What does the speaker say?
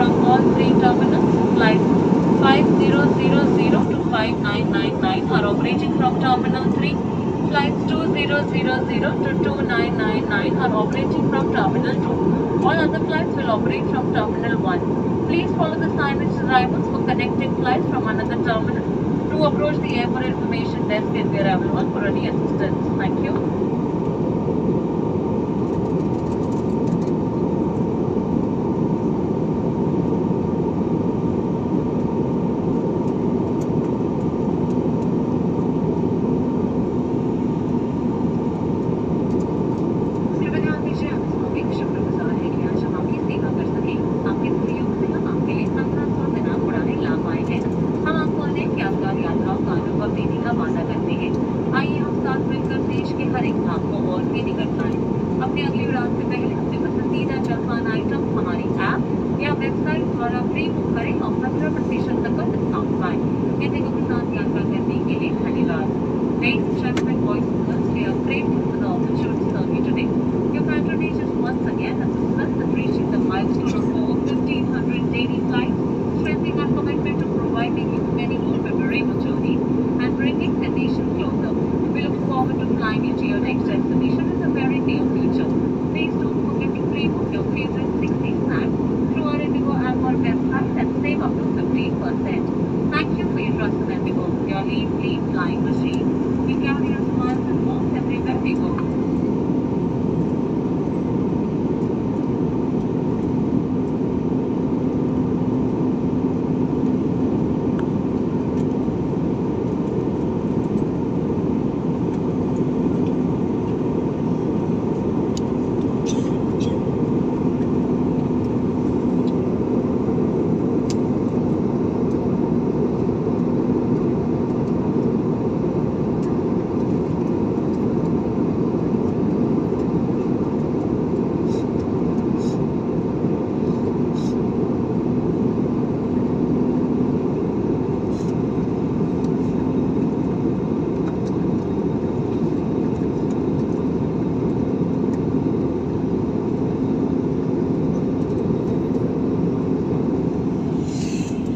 from all three terminals. Flights 5000 to 5999 are operating from Terminal 3. Flights 2000 to 2999 are operating from Terminal 2. All other flights will operate from Terminal 1. Please follow the signage arrivals for connecting flights from another terminal. Do approach the airport information desk at the arrival one for any assistance. Thank you. हर एक भाग को और भी निकट लाएं। अपनी अगली उड़ान से पहले अपने पसंदीदा जलपान आइटम हमारी ऐप या वेबसाइट द्वारा प्री बुक करें और 15% तक का डिस्काउंट पाएं। इसे के साथ यात्रा करने के लिए धन्यवाद।